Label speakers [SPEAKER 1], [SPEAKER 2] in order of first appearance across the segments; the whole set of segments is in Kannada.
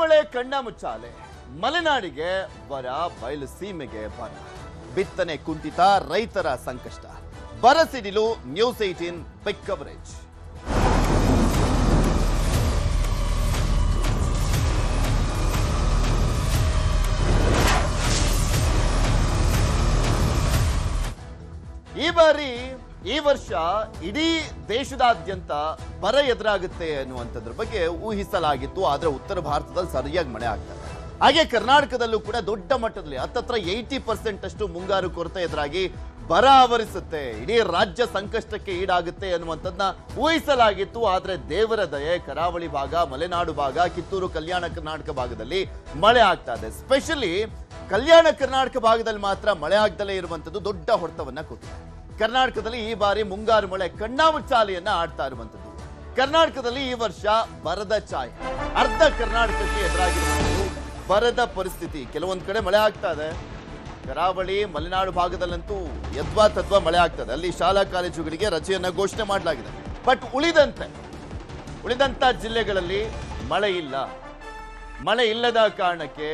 [SPEAKER 1] ಮಳೆ ಕಣ್ಣ ಮುಚ್ಚಾಲೆ, ಮಲೆನಾಡಿಗೆ ಬರ, ಬಯಲು ಸೀಮೆಗೆ ಬರ, ಬಿತ್ತನೆ ಕುಂಠಿತ, ರೈತರ ಸಂಕಷ್ಟ. ಬರ ಸಿಡಿಲು, ನ್ಯೂಸ್ 18 ಬಿಗ್ ಕವರೇಜ್. ಈ ವರ್ಷ ಇಡೀ ದೇಶದಾದ್ಯಂತ ಬರ ಎದುರಾಗುತ್ತೆ ಅನ್ನುವಂಥದ್ರ ಬಗ್ಗೆ ಊಹಿಸಲಾಗಿತ್ತು. ಆದ್ರೆ ಉತ್ತರ ಭಾರತದಲ್ಲಿ ಸರಿಯಾಗಿ ಮಳೆ ಆಗ್ತದೆ. ಹಾಗೆ ಕರ್ನಾಟಕದಲ್ಲೂ ಕೂಡ ದೊಡ್ಡ ಮಟ್ಟದಲ್ಲಿ ಹತ್ತತ್ರ 80% ಅಷ್ಟು ಮುಂಗಾರು ಕೊರತೆ ಎದುರಾಗಿ ಬರ ಆವರಿಸುತ್ತೆ, ಇಡೀ ರಾಜ್ಯ ಸಂಕಷ್ಟಕ್ಕೆ ಈಡಾಗುತ್ತೆ ಅನ್ನುವಂಥದ್ದನ್ನ ಊಹಿಸಲಾಗಿತ್ತು. ಆದ್ರೆ ದೇವರ ದಯೆ, ಕರಾವಳಿ ಭಾಗ, ಮಲೆನಾಡು ಭಾಗ, ಕಿತ್ತೂರು, ಕಲ್ಯಾಣ ಕರ್ನಾಟಕ ಭಾಗದಲ್ಲಿ ಮಳೆ ಆಗ್ತಾ ಇದೆ. ಸ್ಪೆಷಲಿ ಕಲ್ಯಾಣ ಕರ್ನಾಟಕ ಭಾಗದಲ್ಲಿ ಮಾತ್ರ ಮಳೆ ಆಗ್ದಲೇ ಇರುವಂಥದ್ದು ದೊಡ್ಡ ಹೊಡೆತವನ್ನ ಕೊಟ್ಟಿದೆ. ಕರ್ನಾಟಕದಲ್ಲಿ ಈ ಬಾರಿ ಮುಂಗಾರು ಮಳೆ ಕಣ್ಣಾಮುಚ್ಚಾಲೆಯನ್ನ ಆಡ್ತಾ ಇರುವಂಥದ್ದು. ಕರ್ನಾಟಕದಲ್ಲಿ ಈ ವರ್ಷ ಬರದ ಛಾಯೆ, ಅರ್ಧ ಕರ್ನಾಟಕಕ್ಕೆ ಎದುರಾಗಿರುವಂಥದ್ದು ಬರದ ಪರಿಸ್ಥಿತಿ. ಕೆಲವೊಂದು ಕಡೆ ಮಳೆ ಆಗ್ತಾ ಇದೆ, ಕರಾವಳಿ, ಮಲೆನಾಡು ಭಾಗದಲ್ಲಂತೂ ಯದ್ವಾ ತದ್ವಾ ಮಳೆ ಆಗ್ತದೆ. ಅಲ್ಲಿ ಶಾಲಾ ಕಾಲೇಜುಗಳಿಗೆ ರಜೆಯನ್ನ ಘೋಷಣೆ ಮಾಡಲಾಗಿದೆ. ಬಟ್ ಉಳಿದಂತ ಜಿಲ್ಲೆಗಳಲ್ಲಿ ಮಳೆ ಇಲ್ಲ. ಮಳೆ ಇಲ್ಲದ ಕಾರಣಕ್ಕೆ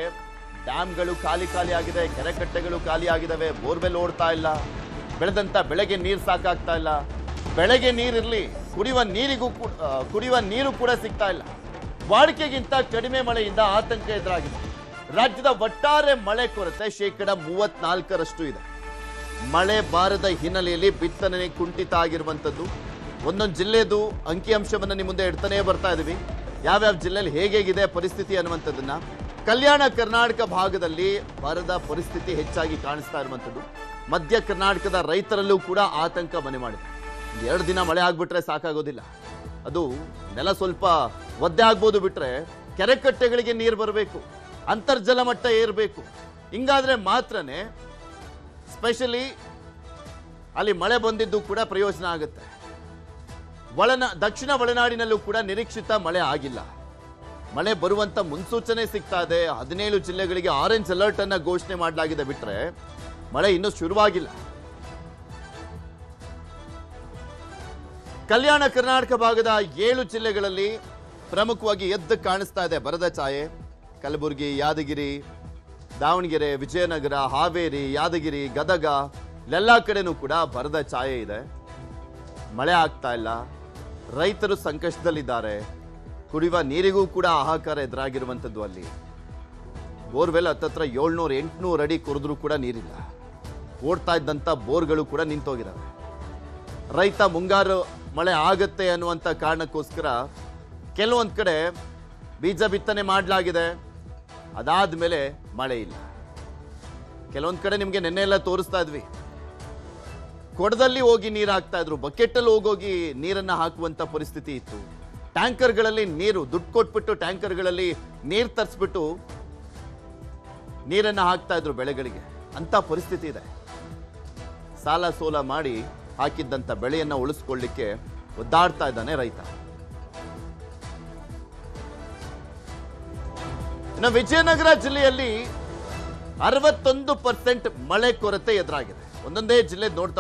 [SPEAKER 1] ಡ್ಯಾಮ್ಗಳು ಖಾಲಿ ಆಗಿದೆ, ಕೆರೆಕಟ್ಟೆಗಳು ಖಾಲಿ ಆಗಿದಾವೆ, ಬೋರ್ವೆಲ್ ಓಡ್ತಾ ಇಲ್ಲ, ಬೆಳೆದಂತ ಬೆಳೆಗೆ ನೀರು ಸಾಕಾಗ್ತಾ ಇಲ್ಲ. ಬೆಳೆಗೆ ನೀರಿರ್ಲಿ, ಕುಡಿಯುವ ನೀರು ಕೂಡ ಸಿಗ್ತಾ ಇಲ್ಲ. ವಾಡಿಕೆಗಿಂತ ಕಡಿಮೆ ಮಳೆಯಿಂದ ಆತಂಕ ಎದುರಾಗಿದೆ. ರಾಜ್ಯದ ಒಟ್ಟಾರೆ ಮಳೆ ಕೊರತೆ 34% ಇದೆ. ಮಳೆ ಬಾರದ ಹಿನ್ನೆಲೆಯಲ್ಲಿ ಬಿತ್ತನೆ ಕುಂಠಿತ ಆಗಿರುವಂಥದ್ದು. ಒಂದೊಂದು ಜಿಲ್ಲೆದು ಅಂಕಿಅಂಶವನ್ನು ನಿಮ್ಮ ಮುಂದೆ ಇಡ್ತಾನೆ ಬರ್ತಾ ಇದೀವಿ. ಯಾವ್ಯಾವ ಜಿಲ್ಲೆಯಲ್ಲಿ ಹೇಗಿದೆ ಪರಿಸ್ಥಿತಿ ಅನ್ನುವಂಥದ್ದನ್ನ. ಕಲ್ಯಾಣ ಕರ್ನಾಟಕ ಭಾಗದಲ್ಲಿ ಬರದ ಪರಿಸ್ಥಿತಿ ಹೆಚ್ಚಾಗಿ ಕಾಣಿಸ್ತಾ ಇರುವಂಥದ್ದು. ಮಧ್ಯ ಕರ್ನಾಟಕದ ರೈತರಲ್ಲೂ ಕೂಡ ಆತಂಕ ಮನೆ ಮಾಡಿದೆ. 2 ದಿನ ಮಳೆ ಆಗ್ಬಿಟ್ರೆ ಸಾಕಾಗೋದಿಲ್ಲ. ಅದು ನೆಲ ಸ್ವಲ್ಪ ಒದ್ದೆ ಆಗ್ಬೋದು, ಬಿಟ್ರೆ ಕೆರೆಕಟ್ಟೆಗಳಿಗೆ ನೀರು ಬರಬೇಕು, ಅಂತರ್ಜಲ ಮಟ್ಟ ಏರಬೇಕು. ಹಿಂಗಾದ್ರೆ ಮಾತ್ರನೇ ಸ್ಪೆಷಲಿ ಅಲ್ಲಿ ಮಳೆ ಬಂದಿದ್ದು ಕೂಡ ಪ್ರಯೋಜನ ಆಗುತ್ತೆ. ದಕ್ಷಿಣ ಒಳನಾಡಿನಲ್ಲೂ ಕೂಡ ನಿರೀಕ್ಷಿತ ಮಳೆ ಆಗಿಲ್ಲ. ಮಳೆ ಬರುವಂತ ಮುನ್ಸೂಚನೆ ಸಿಗ್ತಾ ಇದೆ. 17 ಜಿಲ್ಲೆಗಳಿಗೆ ಆರೆಂಜ್ ಅಲರ್ಟ್ ಅನ್ನ ಘೋಷಣೆ ಮಾಡಲಾಗಿದೆ. ಬಿಟ್ರೆ ಮಳೆ ಇನ್ನೂ ಶುರುವಾಗಿಲ್ಲ. ಕಲ್ಯಾಣ ಕರ್ನಾಟಕ ಭಾಗದ 7 ಜಿಲ್ಲೆಗಳಲ್ಲಿ ಪ್ರಮುಖವಾಗಿ ಎದ್ದು ಕಾಣಿಸ್ತಾ ಇದೆ ಬರದ ಛಾಯೆ. ಕಲಬುರಗಿ, ಯಾದಗಿರಿ, ದಾವಣಗೆರೆ, ವಿಜಯನಗರ, ಹಾವೇರಿ, ಯಾದಗಿರಿ, ಗದಗ, ಎಲ್ಲ ಕಡೆನೂ ಕೂಡ ಬರದ ಛಾಯೆ ಇದೆ. ಮಳೆ ಆಗ್ತಾ ಇಲ್ಲ, ರೈತರು ಸಂಕಷ್ಟದಲ್ಲಿದ್ದಾರೆ. ಕುಡಿಯುವ ನೀರಿಗೂ ಕೂಡ ಹಾಹಾಕಾರ ಎದುರಾಗಿರುವಂಥದ್ದು. ಅಲ್ಲಿ ಬೋರ್ವೆಲ್ ಹತ್ತತ್ರ 700-800 ಅಡಿ ಕೊರೆದ್ರೂ ಕೂಡ ನೀರಿಲ್ಲ. ಓಡ್ತಾ ಇದ್ದಂಥ ಬೋರ್ಗಳು ಕೂಡ ನಿಂತೋಗಿದ್ದಾವೆ. ರೈತ ಮುಂಗಾರು ಮಳೆ ಆಗತ್ತೆ ಅನ್ನುವಂಥ ಕಾರಣಕ್ಕೋಸ್ಕರ ಕೆಲವೊಂದು ಕಡೆ ಬೀಜ ಬಿತ್ತನೆ ಮಾಡಲಾಗಿದೆ. ಅದಾದ್ಮೇಲೆ ಮಳೆ ಇಲ್ಲ. ಕೆಲವೊಂದು ಕಡೆ ನಿಮಗೆ ನೆನ್ನೆ ಎಲ್ಲ ತೋರಿಸ್ತಾ ಇದ್ವಿ, ಕೊಡದಲ್ಲಿ ಹೋಗಿ ನೀರು ಹಾಕ್ತಾ ಇದ್ರು, ಬಕೆಟಲ್ಲಿ ಹೋಗೋಗಿ ನೀರನ್ನ ಹಾಕುವಂತ ಪರಿಸ್ಥಿತಿ ಇತ್ತು. ಟ್ಯಾಂಕರ್ಗಳಲ್ಲಿ ನೀರು, ದುಡ್ಡು ಕೊಟ್ಬಿಟ್ಟು ಟ್ಯಾಂಕರ್ಗಳಲ್ಲಿ ನೀರು ತರಿಸ್ಬಿಟ್ಟು ನೀರನ್ನ ಹಾಕ್ತಾ ಇದ್ರು ಬೆಳೆಗಳಿಗೆ. ಅಂತ ಪರಿಸ್ಥಿತಿ ಇದೆ. ಸಾಲ ಸೋಲ ಮಾಡಿ ಹಾಕಿದ್ದಂತ ಬೆಳೆಯನ್ನ ಉಳಿಸ್ಕೊಳ್ಳಿಕ್ಕೆ ಒದ್ದಾಡ್ತಾ ಇದ್ದಾನೆ ರೈತ. ಇನ್ನು ವಿಜಯನಗರ ಜಿಲ್ಲೆಯಲ್ಲಿ 61% ಮಳೆ ಕೊರತೆ ಎದುರಾಗಿದೆ. ಒಂದೊಂದೇ ಜಿಲ್ಲೆ ನೋಡ್ತಾ